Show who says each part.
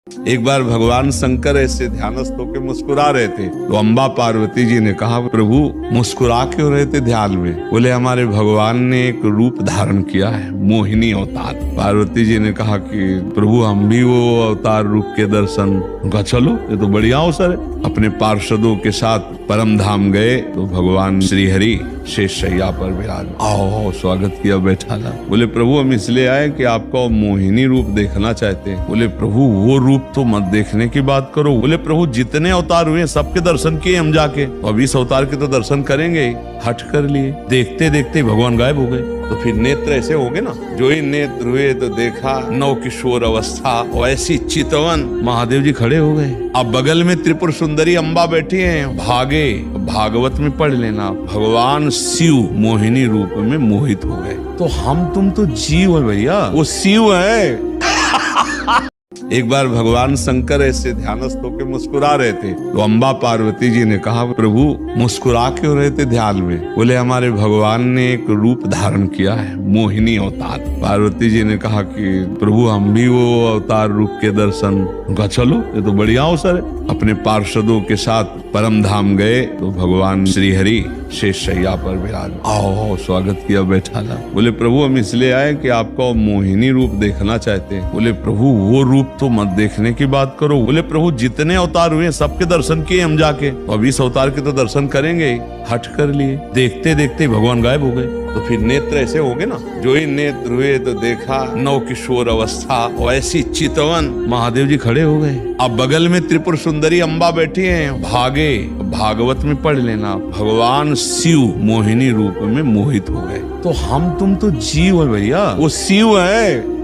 Speaker 1: एक बार भगवान शंकर ऐसे ध्यानस्थ होकर मुस्कुरा रहे थे तो अम्बा पार्वती जी ने कहा, प्रभु मुस्कुरा क्यों रहे थे ध्यान में? बोले हमारे भगवान ने एक रूप धारण किया है, मोहिनी अवतार। पार्वती जी ने कहा कि प्रभु हम भी वो अवतार रूप के दर्शन। उनका चलो ये तो बढ़िया अवसर है। अपने पार्षदों के साथ परम धाम गए तो भगवान श्री हरि शेष शैया पर विराज। आओ स्वागत किया, बैठा ला। बोले प्रभु हम इसलिए आए कि आपका मोहिनी रूप देखना चाहते हैं। बोले प्रभु वो रूप तो मत देखने की बात करो। बोले प्रभु जितने अवतार हुए सबके दर्शन किए हम जाके, तो अब इस अवतार के तो दर्शन करेंगे। हट कर लिए, देखते देखते भगवान गायब हो गए। तो फिर नेत्र ऐसे होंगे ना, जो ही नेत्र हुए तो देखा नव किशोर अवस्था, वैसी चितवन महादेव जी खड़े हो गए। अब बगल में त्रिपुर सुंदरी अम्बा बैठी हैं। भागे भागवत में पढ़ लेना, भगवान शिव मोहिनी रूप में मोहित हो गए। तो हम तुम तो जीव है भैया, वो शिव है। एक बार भगवान शंकर ऐसे ध्यानस्थ होकर मुस्कुरा रहे थे तो अम्बा पार्वती जी ने कहा, प्रभु मुस्कुरा क्यों रहे थे ध्यान में? बोले हमारे भगवान ने एक रूप धारण किया है, मोहिनी अवतार। पार्वती जी ने कहा कि प्रभु हम भी वो अवतार रूप के दर्शन। उनका चलो ये तो बढ़िया अवसर है। अपने पार्षदों के साथ परम धाम गए तो भगवान श्री हरि शेष शैया पर विराज। आओ स्वागत किया, बैठा ला। बोले प्रभु हम इसलिए आए कि आपका मोहिनी रूप देखना चाहते हैं। बोले प्रभु वो रूप तो मत देखने की बात करो। बोले प्रभु जितने अवतार हुए सबके दर्शन किए हम जाके, तो अब इस अवतार के तो दर्शन करेंगे। हट कर लिए, देखते देखते भगवान गायब हो गए। तो फिर नेत्र ऐसे होंगे ना, जो ही नेत्र हुए तो देखा नव किशोर अवस्था, वैसी चितवन महादेव जी खड़े हो गए। अब बगल में त्रिपुर सुंदरी अम्बा बैठी हैं। भागे भागवत में पढ़ लेना, भगवान शिव मोहिनी रूप में मोहित हो गए। तो हम तुम तो जीव है भैया, वो शिव है।